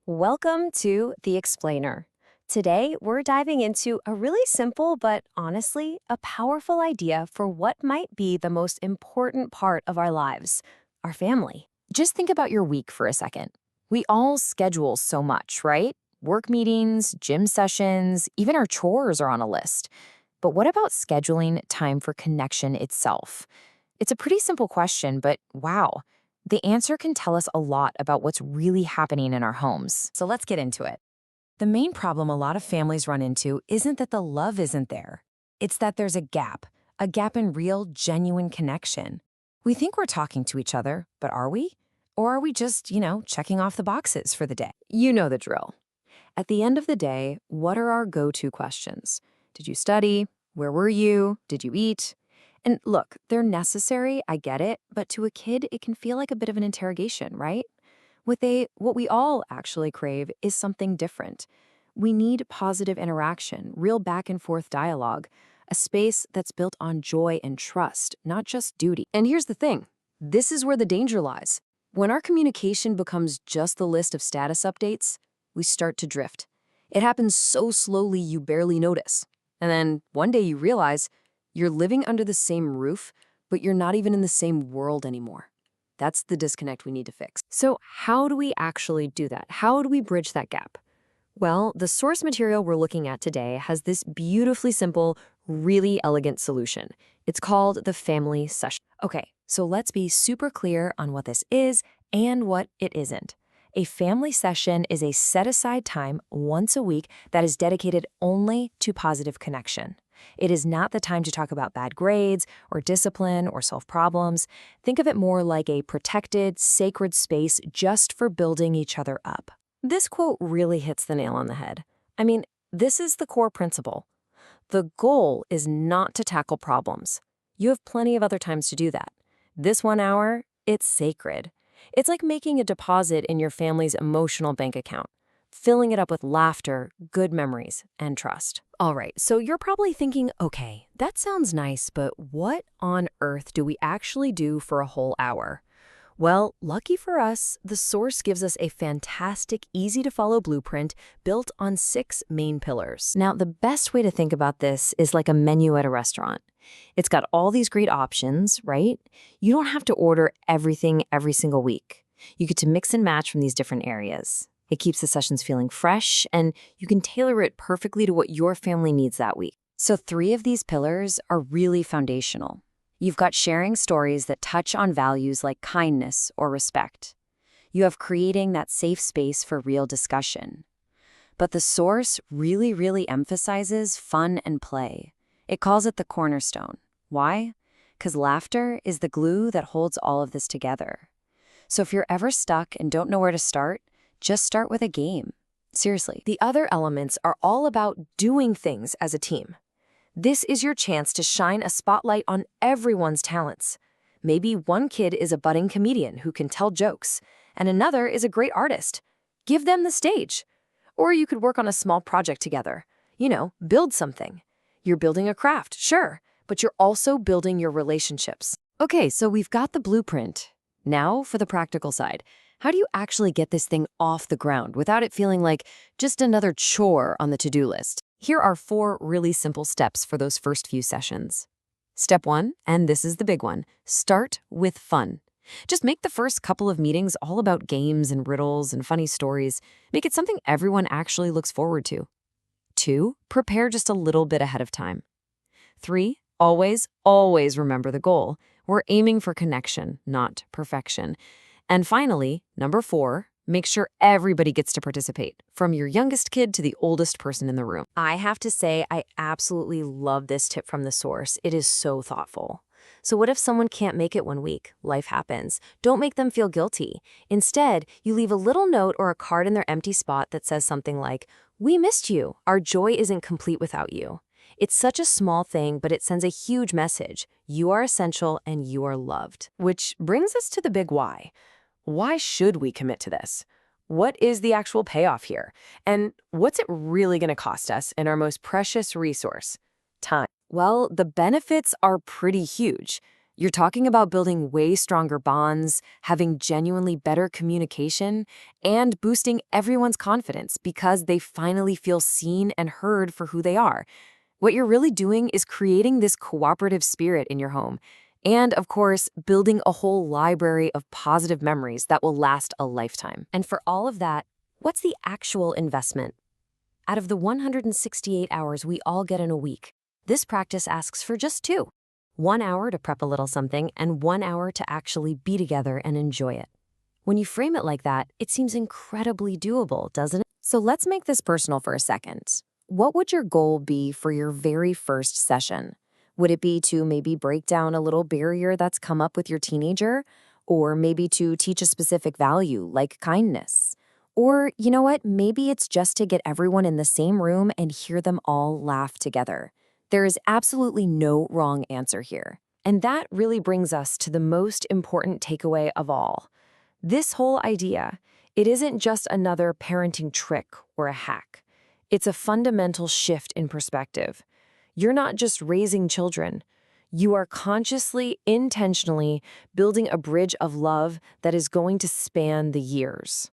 Welcome to The Explainer. Today, we're diving into a really simple but honestly a powerful idea for what might be the most important part of our lives, our family. Just think about your week for a second. We all schedule so much, right? Work meetings, gym sessions, even our chores are on a list. But what about scheduling time for connection itself? It's a pretty simple question, but wow. The answer can tell us a lot about what's really happening in our homes. So let's get into it. The main problem a lot of families run into isn't that the love isn't there. It's that there's a gap in real, genuine connection. We think we're talking to each other, but are we? Or are we just, checking off the boxes for the day? You know the drill. At the end of the day, what are our go-to questions? Did you study? Where were you? Did you eat? And look, they're necessary, I get it, but to a kid, it can feel like a bit of an interrogation, right? What we all actually crave is something different. We need positive interaction, real back and forth dialogue, a space that's built on joy and trust, not just duty. And here's the thing, this is where the danger lies. When our communication becomes just the list of status updates, we start to drift. It happens so slowly you barely notice. And then one day you realize you're living under the same roof, but you're not even in the same world anymore. That's the disconnect we need to fix. So how do we actually do that? How do we bridge that gap? Well, the source material we're looking at today has this beautifully simple, really elegant solution. It's called the family session. Okay, so let's be super clear on what this is and what it isn't. A family session is a set-aside time once a week that is dedicated only to positive connection. It is not the time to talk about bad grades or discipline or solve problems. Think of it more like a protected, sacred space just for building each other up. This quote really hits the nail on the head. I mean, this is the core principle. The goal is not to tackle problems. You have plenty of other times to do that. This 1 hour, it's sacred. It's like making a deposit in your family's emotional bank account, filling it up with laughter, good memories, and trust. All right, so you're probably thinking, okay, that sounds nice, but what on earth do we actually do for a whole hour? Well, lucky for us, the source gives us a fantastic, easy-to-follow blueprint built on 6 main pillars. Now, the best way to think about this is like a menu at a restaurant. It's got all these great options, right? You don't have to order everything every single week. You get to mix and match from these different areas. It keeps the sessions feeling fresh, and you can tailor it perfectly to what your family needs that week. So 3 of these pillars are really foundational. You've got sharing stories that touch on values like kindness or respect. You have creating that safe space for real discussion. But the source really emphasizes fun and play. It calls it the cornerstone. Why? Because laughter is the glue that holds all of this together. So if you're ever stuck and don't know where to start, just start with a game. Seriously. The other elements are all about doing things as a team. This is your chance to shine a spotlight on everyone's talents. Maybe one kid is a budding comedian who can tell jokes, and another is a great artist. Give them the stage. Or you could work on a small project together. Build something. You're building a craft, sure, but you're also building your relationships. Okay, so we've got the blueprint. Now for the practical side. How do you actually get this thing off the ground without it feeling like just another chore on the to-do list? Here are 4 really simple steps for those first few sessions. Step 1, and this is the big one, start with fun. Just make the first couple of meetings all about games and riddles and funny stories. Make it something everyone actually looks forward to. 2, prepare just a little bit ahead of time. 3, always remember the goal. We're aiming for connection, not perfection. And finally, number 4, make sure everybody gets to participate, from your youngest kid to the oldest person in the room. I have to say, I absolutely love this tip from the source. It is so thoughtful. So what if someone can't make it one week? Life happens. Don't make them feel guilty. Instead, you leave a little note or a card in their empty spot that says something like, "We missed you. Our joy isn't complete without you." It's such a small thing, but it sends a huge message. You are essential and you are loved. Which brings us to the big why. Why should we commit to this? What is the actual payoff here? And what's it really going to cost us in our most precious resource? Time. Well, the benefits are pretty huge. You're talking about building way stronger bonds, having genuinely better communication, and boosting everyone's confidence because they finally feel seen and heard for who they are. What you're really doing is creating this cooperative spirit in your home. And, of course, building a whole library of positive memories that will last a lifetime. And for all of that, what's the actual investment? Out of the 168 hours we all get in a week, this practice asks for just 2. 1 hour to prep a little something and 1 hour to actually be together and enjoy it. When you frame it like that, it seems incredibly doable, doesn't it? So let's make this personal for a second. What would your goal be for your very first session? Would it be to maybe break down a little barrier that's come up with your teenager? Or maybe to teach a specific value like kindness? Or, you know what, maybe it's just to get everyone in the same room and hear them all laugh together. There is absolutely no wrong answer here. And that really brings us to the most important takeaway of all. This whole idea, it isn't just another parenting trick or a hack. It's a fundamental shift in perspective. You're not just raising children. You are consciously, intentionally building a bridge of love that is going to span the years.